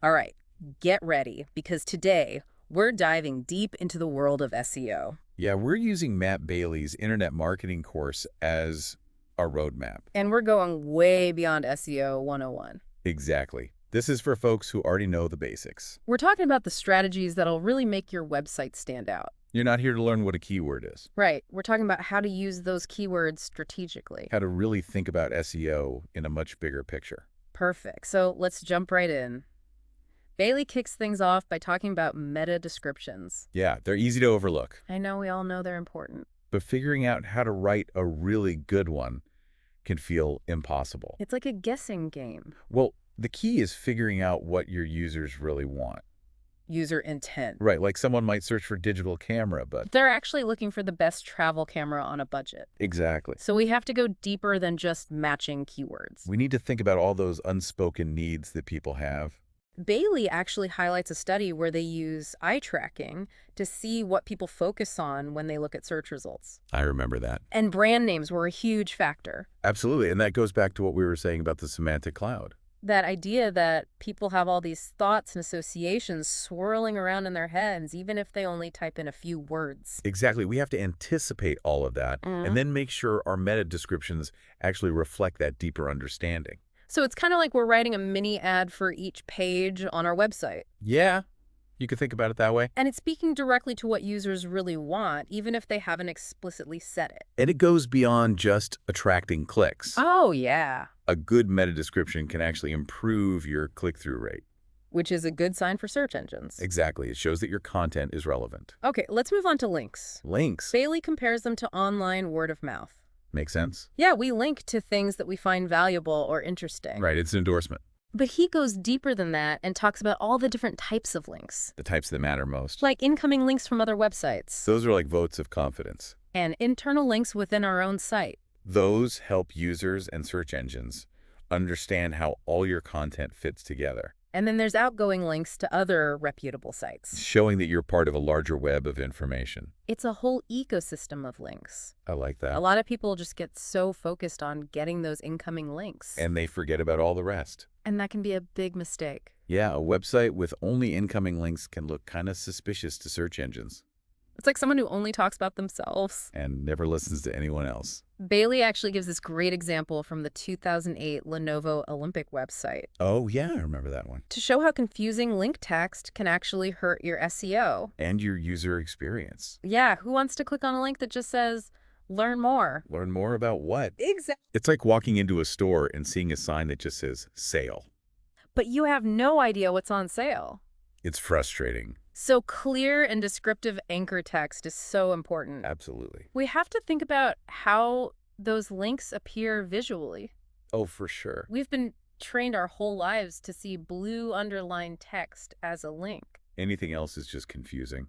All right, get ready because today we're diving deep into the world of SEO. Yeah, we're using Matt Bailey's internet marketing course as our roadmap. And we're going way beyond SEO 101. Exactly. This is for folks who already know the basics. We're talking about the strategies that'll really make your website stand out. You're not here to learn what a keyword is, Right, we're talking about how to use those keywords strategically. how to really think about SEO in a much bigger picture. Perfect. So let's jump right in. Bailey kicks things off by talking about meta descriptions. Yeah, they're easy to overlook, I know we all know they're important. but figuring out how to write a really good one can feel impossible. It's like a guessing game. Well, the key is figuring out what your users really want. User intent. Right, like someone might search for digital camera, but... They're actually looking for the best travel camera on a budget. Exactly. So we have to go deeper than just matching keywords. We need to think about all those unspoken needs that people have. Bailey actually highlights a study where they use eye tracking to see what people focus on when they look at search results. I remember that. And brand names were a huge factor. Absolutely, and that goes back to what we were saying about the semantic cloud. That idea that people have all these thoughts and associations swirling around in their heads, even if they only type in a few words. Exactly. We have to anticipate all of that and then make sure our meta descriptions actually reflect that deeper understanding. So it's kind of like we're writing a mini ad for each page on our website. Yeah, you could think about it that way. And it's speaking directly to what users really want, even if they haven't explicitly said it. And it goes beyond just attracting clicks. Oh, yeah. A good meta description can actually improve your click-through rate. Which is a good sign for search engines. Exactly. It shows that your content is relevant. Okay, let's move on to links. Links. Bailey compares them to online word of mouth. Make sense? Yeah, we link to things that we find valuable or interesting. Right, it's an endorsement. But he goes deeper than that and talks about all the different types of links. The types that matter most. Like incoming links from other websites. Those are like votes of confidence. And internal links within our own site. Those help users and search engines understand how all your content fits together. And then there's outgoing links to other reputable sites. Showing that you're part of a larger web of information. It's a whole ecosystem of links. I like that. A lot of people just get so focused on getting those incoming links. And they forget about all the rest. And that can be a big mistake. Yeah, a website with only incoming links can look kind of suspicious to search engines. It's like someone who only talks about themselves. And never listens to anyone else. Bailey actually gives this great example from the 2008 Lenovo Olympic website. Oh, yeah, I remember that one. To show how confusing link text can actually hurt your SEO. And your user experience. Yeah, who wants to click on a link that just says, learn more? Learn more about what? Exactly. It's like walking into a store and seeing a sign that just says, sale. But you have no idea what's on sale. It's frustrating. So clear and descriptive anchor text is so important. Absolutely. We have to think about how those links appear visually. Oh, for sure. We've been trained our whole lives to see blue underlined text as a link. Anything else is just confusing.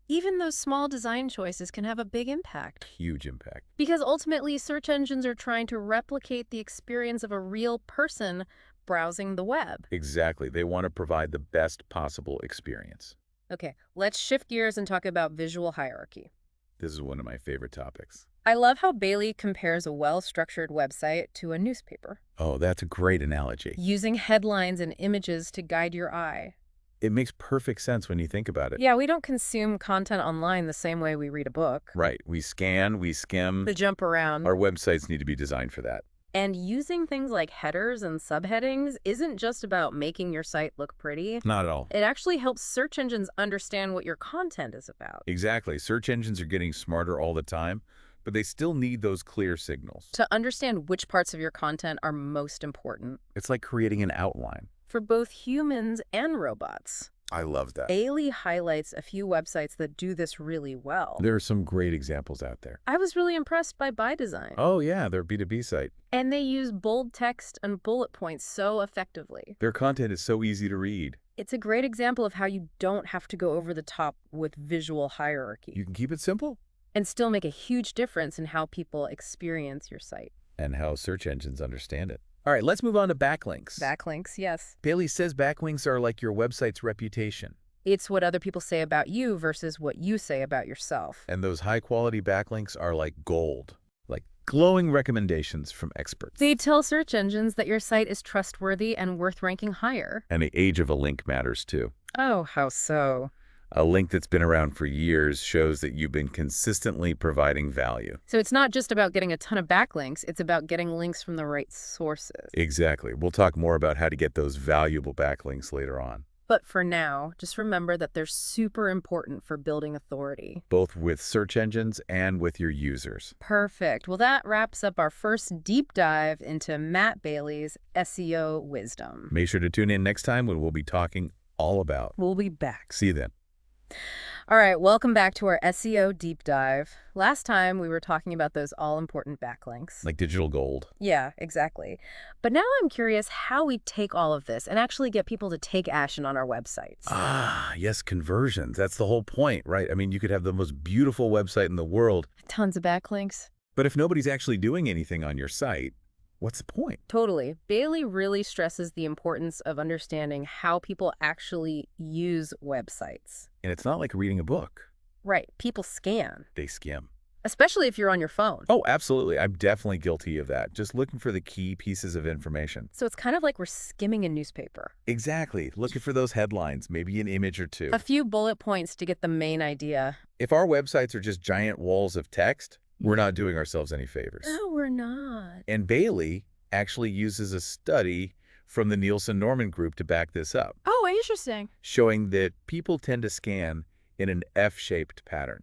Even those small design choices can have a big impact. Huge impact. Because ultimately, search engines are trying to replicate the experience of a real person browsing the web. Exactly. They want to provide the best possible experience. Okay, let's shift gears and talk about visual hierarchy. This is one of my favorite topics. I love how Bailey compares a well-structured website to a newspaper. Oh, that's a great analogy. Using headlines and images to guide your eye. It makes perfect sense when you think about it. Yeah, we don't consume content online the same way we read a book. Right. We scan, we skim. The jump around. Our websites need to be designed for that. And using things like headers and subheadings isn't just about making your site look pretty. Not at all. It actually helps search engines understand what your content is about. Exactly. Search engines are getting smarter all the time, but they still need those clear signals. To understand which parts of your content are most important. It's like creating an outline. For both humans and robots. I love that. Bailey highlights a few websites that do this really well. There are some great examples out there. I was really impressed by By Design. Oh, yeah, they're a B2B site. And they use bold text and bullet points so effectively. Their content is so easy to read. It's a great example of how you don't have to go over the top with visual hierarchy. You can keep it simple. And still make a huge difference in how people experience your site. And how search engines understand it. All right, let's move on to backlinks. Backlinks, yes. Bailey says backlinks are like your website's reputation. It's what other people say about you versus what you say about yourself. And those high-quality backlinks are like gold. Like glowing recommendations from experts. They tell search engines that your site is trustworthy and worth ranking higher. And the age of a link matters too. Oh, how so? A link that's been around for years shows that you've been consistently providing value. So it's not just about getting a ton of backlinks, it's about getting links from the right sources. Exactly. We'll talk more about how to get those valuable backlinks later on, But for now, just remember that they're super important for building authority. both with search engines and with your users. Perfect. Well, that wraps up our first deep dive into Matt Bailey's SEO wisdom. Make sure to tune in next time when we'll be talking all about. We'll be back. See you then. All right, welcome back to our SEO deep dive. Last time we were talking about those all-important backlinks. Like digital gold. Yeah, exactly. But now I'm curious how we take all of this and actually get people to take action on our websites. Ah, yes, conversions. That's the whole point, right? I mean, you could have the most beautiful website in the world, Tons of backlinks. but if nobody's actually doing anything on your site, what's the point? Totally. Bailey really stresses the importance of understanding how people actually use websites. And it's not like reading a book. Right. People scan, They skim. especially if you're on your phone. Oh, absolutely. I'm definitely guilty of that. Just looking for the key pieces of information. So it's kind of like we're skimming a newspaper. Exactly. Looking for those headlines, maybe an image or two. A few bullet points to get the main idea. If our websites are just giant walls of text, we're not doing ourselves any favors. No, we're not. And Bailey actually uses a study from the Nielsen-Norman Group to back this up, Oh, interesting. showing that people tend to scan in an F-shaped pattern.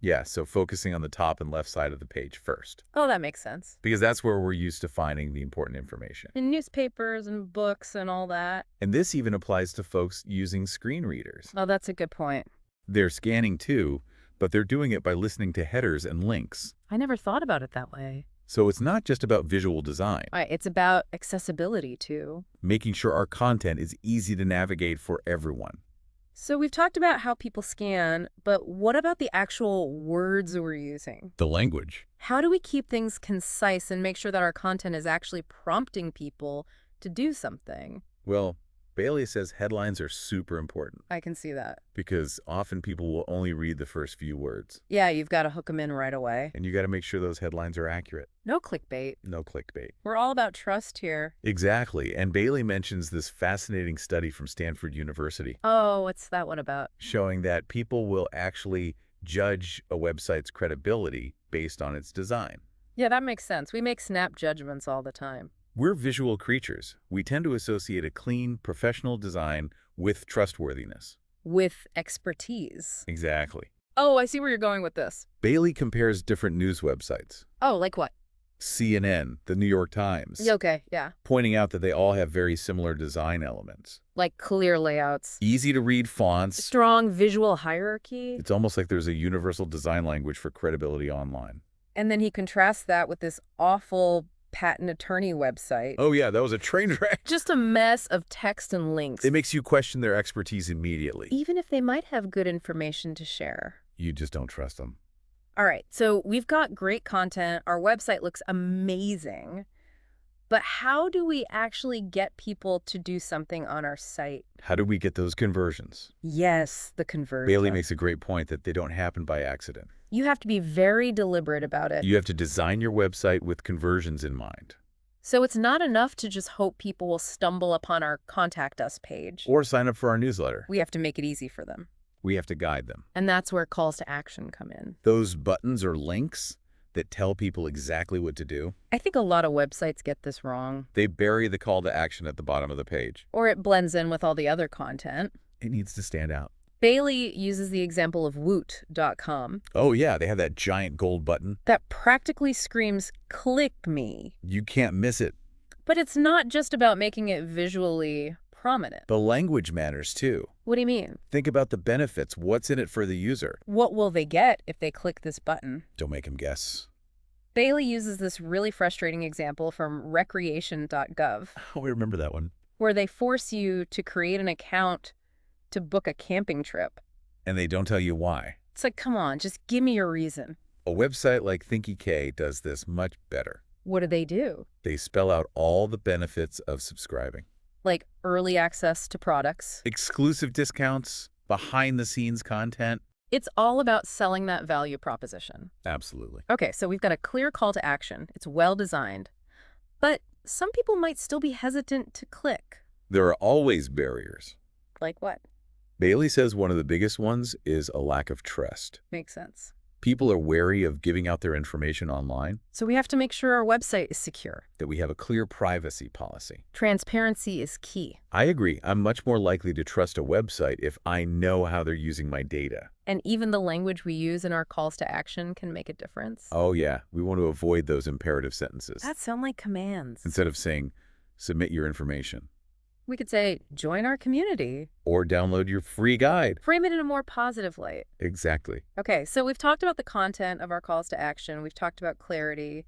Yeah, so focusing on the top and left side of the page first, Oh, that makes sense. because that's where we're used to finding the important information. In newspapers and books and all that. And this even applies to folks using screen readers. Oh, that's a good point. They're scanning too, but they're doing it by listening to headers and links. I never thought about it that way. So it's not just about visual design, Right, it's about accessibility too. making sure our content is easy to navigate for everyone. So we've talked about how people scan, but what about the actual words we're using? The language. How do we keep things concise and make sure that our content is actually prompting people to do something? Well, Bailey says headlines are super important I can see that. because often people will only read the first few words. Yeah, you've got to hook them in right away. And you got to make sure those headlines are accurate. No clickbait. No clickbait. We're all about trust here. Exactly. And Bailey mentions this fascinating study from Stanford University Oh, what's that one about? showing that people will actually judge a website's credibility based on its design. Yeah, that makes sense. We make snap judgments all the time. We're visual creatures. We tend to associate a clean, professional design with trustworthiness. With expertise. Exactly. Oh, I see where you're going with this. Bailey compares different news websites. Oh, like what? CNN, the New York Times, Okay, yeah. pointing out that they all have very similar design elements. Like clear layouts. Easy to read fonts. Strong visual hierarchy. It's almost like there's a universal design language for credibility online. And then he contrasts that with this awful patent attorney website. Oh yeah, that was a train wreck. Just a mess of text and links. It makes you question their expertise immediately. Even if they might have good information to share. You just don't trust them. All right, so we've got great content. Our website looks amazing. But how do we actually get people to do something on our site? How do we get those conversions? Yes, the conversion. Bailey makes a great point that they don't happen by accident. You have to be very deliberate about it. You have to design your website with conversions in mind. So it's not enough to just hope people will stumble upon our Contact Us page. Or sign up for our newsletter. We have to make it easy for them. We have to guide them. And that's where calls to action come in. Those buttons or links that tell people exactly what to do, I think a lot of websites get this wrong. they bury the call to action at the bottom of the page. Or it blends in with all the other content. It needs to stand out. Bailey uses the example of Woot.com Oh yeah, they have that giant gold button. that practically screams, "Click me." You can't miss it. But it's not just about making it visually prominent. The language matters too. What do you mean? Think about the benefits. What's in it for the user? What will they get if they click this button? Don't make them guess. Bailey uses this really frustrating example from recreation.gov, Oh, I remember that one. where they force you to create an account to book a camping trip. And they don't tell you why. It's like, come on, just give me your reason. A website like ThinkyK does this much better. What do? They spell out all the benefits of subscribing. Like early access to products. Exclusive discounts, behind-the-scenes content. It's all about selling that value proposition. Absolutely. Okay, so we've got a clear call to action. It's well designed. But some people might still be hesitant to click. There are always barriers. Like what? Bailey says one of the biggest ones is a lack of trust. Makes sense. People are wary of giving out their information online, So we have to make sure our website is secure. that we have a clear privacy policy. Transparency is key. I agree. I'm much more likely to trust a website if I know how they're using my data. And even the language we use in our calls to action can make a difference. Oh yeah, we want to avoid those imperative sentences. That sound like commands. Instead of saying, submit your information, We could say, join our community. or download your free guide. Frame it in a more positive light. Exactly. Okay, so we've talked about the content of our calls to action. We've talked about clarity.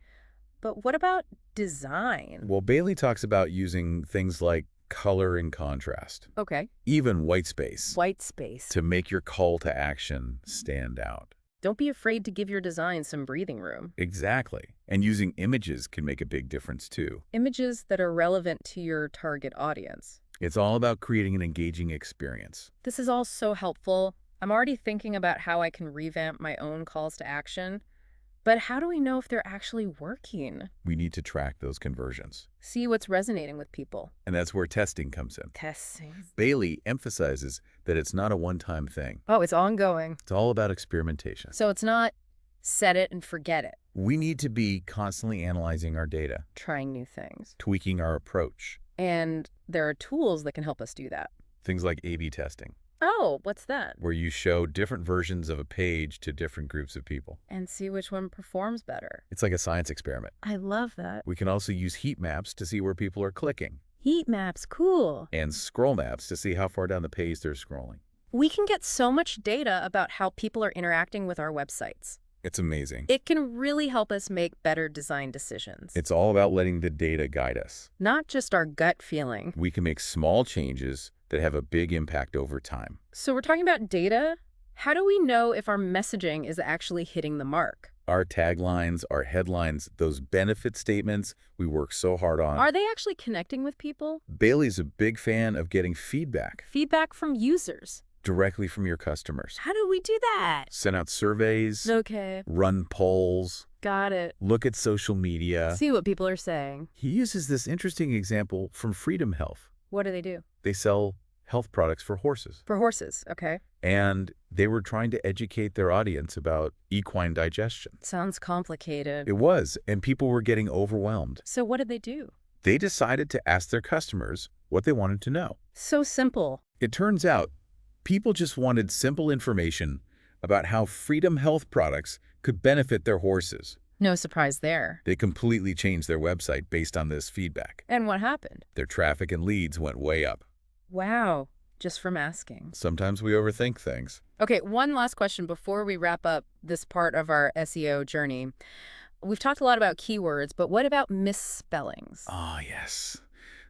But what about design? Well, Bailey talks about using things like color and contrast, Okay. even white space, White space. to make your call to action stand out. Don't be afraid to give your design some breathing room. Exactly. And using images can make a big difference too. Images that are relevant to your target audience. It's all about creating an engaging experience. This is all so helpful. I'm already thinking about how I can revamp my own calls to action. But how do we know if they're actually working? We need to track those conversions. See what's resonating with people. And that's where testing comes in. Testing. Bailey emphasizes that it's not a one-time thing. Oh, it's ongoing. It's all about experimentation. So it's not set it and forget it. We need to be constantly analyzing our data, Trying new things. tweaking our approach. And there are tools that can help us do that. Things like A/B testing, Oh, what's that? where you show different versions of a page to different groups of people. And see which one performs better. It's like a science experiment. I love that. We can also use heat maps to see where people are clicking, Heat maps, cool. and scroll maps to see how far down the page they're scrolling. We can get so much data about how people are interacting with our websites. It's amazing. It can really help us make better design decisions. It's all about letting the data guide us. Not just our gut feeling. We can make small changes that have a big impact over time. So we're talking about data. How do we know if our messaging is actually hitting the mark? Our taglines, our headlines, those benefit statements we work so hard on. Are they actually connecting with people? Bailey's a big fan of getting feedback Feedback from users. directly from your customers. How do we do that? Send out surveys, Okay, run polls, got it. look at social media. See what people are saying. He uses this interesting example from Freedom Health. What do they do? They sell health products for horses. For horses, okay. And they were trying to educate their audience about equine digestion. Sounds complicated. It was, and people were getting overwhelmed. So what did they do? They decided to ask their customers what they wanted to know. So simple. It turns out people just wanted simple information about how Freedom Health products could benefit their horses. No surprise there. They completely changed their website based on this feedback. And what happened? Their traffic and leads went way up. Wow, just from asking. Sometimes we overthink things. Okay, one last question before we wrap up this part of our SEO journey. We've talked a lot about keywords, but what about misspellings? Ah, yes.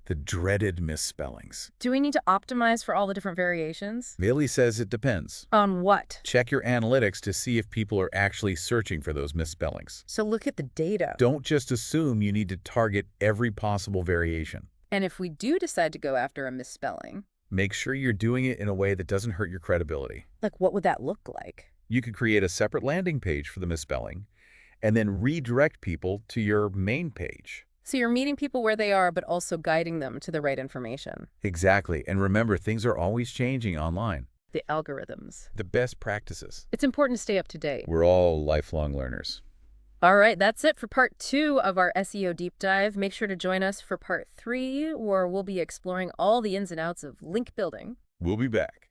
The dreaded misspellings. Do we need to optimize for all the different variations? Bailey says it depends. On what? Check your analytics to see if people are actually searching for those misspellings. So look at the data. Don't just assume you need to target every possible variation. And if we do decide to go after a misspelling, Make sure you're doing it in a way that doesn't hurt your credibility. like what would that look like? You could create a separate landing page for the misspelling and then redirect people to your main page. So you're meeting people where they are, but also guiding them to the right information. Exactly. And remember, things are always changing online. The algorithms. The best practices. It's important to stay up to date. We're all lifelong learners. All right, that's it for part 2 of our SEO deep dive. Make sure to join us for part 3, where we'll be exploring all the ins and outs of link building. We'll be back.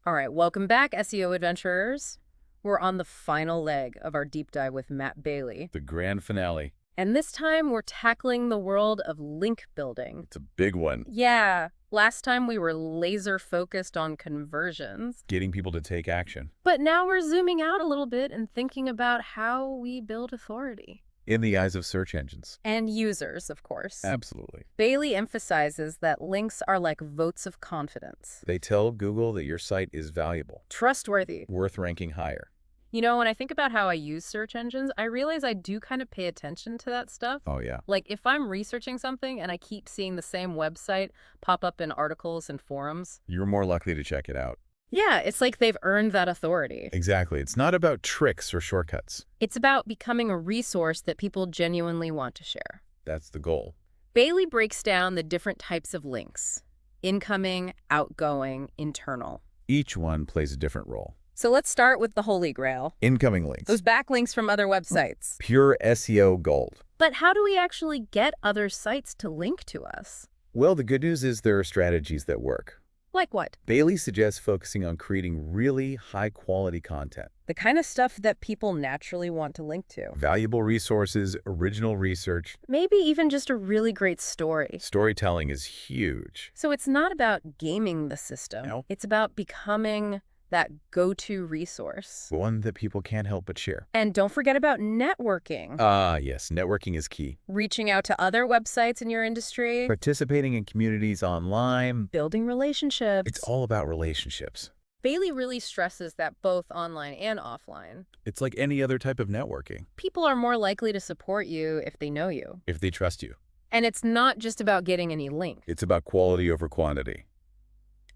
All right, welcome back, SEO adventurers. We're on the final leg of our deep dive with Matt Bailey. The grand finale. And this time, we're tackling the world of link building. It's a big one. Yeah, last time we were laser focused on conversions. Getting people to take action. But now we're zooming out a little bit and thinking about how we build authority. In the eyes of search engines. And users, of course. Absolutely. Bailey emphasizes that links are like votes of confidence. They tell Google that your site is valuable, Trustworthy. worth ranking higher. You know, when I think about how I use search engines, I realize I do kind of pay attention to that stuff. Oh, yeah. Like if I'm researching something and I keep seeing the same website pop up in articles and forums, You're more likely to check it out. Yeah, it's like they've earned that authority. Exactly. It's not about tricks or shortcuts. It's about becoming a resource that people genuinely want to share. That's the goal. Bailey breaks down the different types of links: incoming, outgoing, internal. Each one plays a different role. So let's start with the holy grail. Incoming links. Those backlinks from other websites. Pure SEO gold. But how do we actually get other sites to link to us? Well, the good news is there are strategies that work. Like what? Bailey suggests focusing on creating really high-quality content. The kind of stuff that people naturally want to link to. Valuable resources, original research. Maybe even just a really great story. Storytelling is huge. So it's not about gaming the system. No. It's about becoming that go-to resource. One that people can't help but share. And don't forget about networking. Yes, networking is key. Reaching out to other websites in your industry. Participating in communities online. Building relationships. It's all about relationships. Bailey really stresses that both online and offline. It's like any other type of networking. People are more likely to support you if they know you. If they trust you. And it's not just about getting any links. It's about quality over quantity.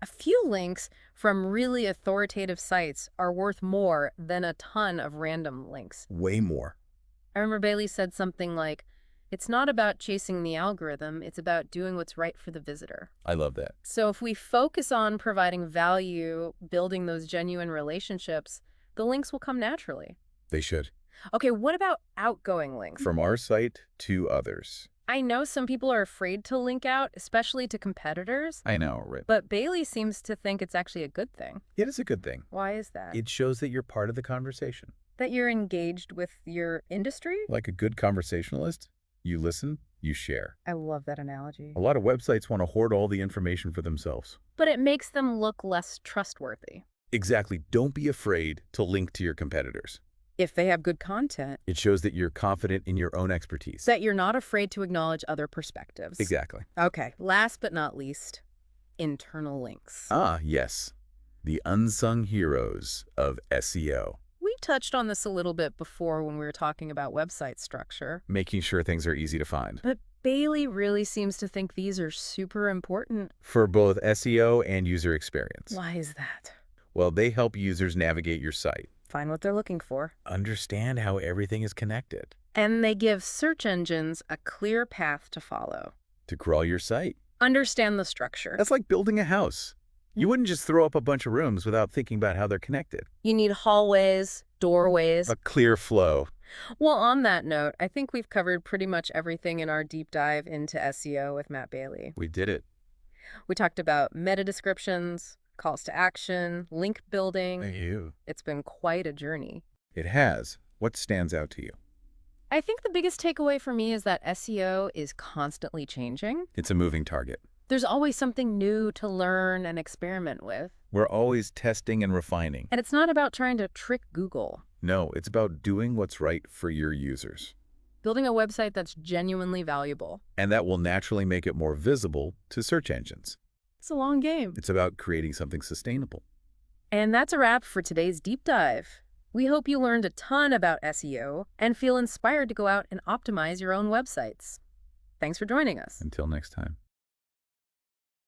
A few links from really authoritative sites are worth more than a ton of random links. Way more. I remember Bailey said something like, it's not about chasing the algorithm, it's about doing what's right for the visitor. I love that. So if we focus on providing value, building those genuine relationships, the links will come naturally. They should. Okay, what about outgoing links? From our site to others. I know some people are afraid to link out, especially to competitors. I know, right? But Bailey seems to think it's actually a good thing. It is a good thing. Why is that? It shows that you're part of the conversation. That you're engaged with your industry? Like a good conversationalist, you listen, you share. I love that analogy. A lot of websites want to hoard all the information for themselves. But it makes them look less trustworthy. Exactly. Don't be afraid to link to your competitors. If they have good content. It shows that you're confident in your own expertise. That you're not afraid to acknowledge other perspectives. Exactly. Okay, last but not least, internal links. Yes. The unsung heroes of SEO. We touched on this a little bit before when we were talking about website structure. Making sure things are easy to find. But Bailey really seems to think these are super important. For both SEO and user experience. Why is that? Well, they help users navigate your site. Find what they're looking for. Understand how everything is connected. And they give search engines a clear path to follow. To crawl your site. Understand the structure. That's like building a house. You wouldn't just throw up a bunch of rooms without thinking about how they're connected. You need hallways, doorways. A clear flow. Well, on that note, I think we've covered pretty much everything in our deep dive into SEO with Matt Bailey. We did it. We talked about meta descriptions, calls to action, link building. Thank you. It's been quite a journey. It has. What stands out to you? I think the biggest takeaway for me is that SEO is constantly changing. It's a moving target. There's always something new to learn and experiment with. We're always testing and refining. And it's not about trying to trick Google. No, it's about doing what's right for your users. Building a website that's genuinely valuable. And that will naturally make it more visible to search engines. It's a long game. It's about creating something sustainable. And that's a wrap for today's deep dive. We hope you learned a ton about SEO and feel inspired to go out and optimize your own websites. Thanks for joining us. Until next time.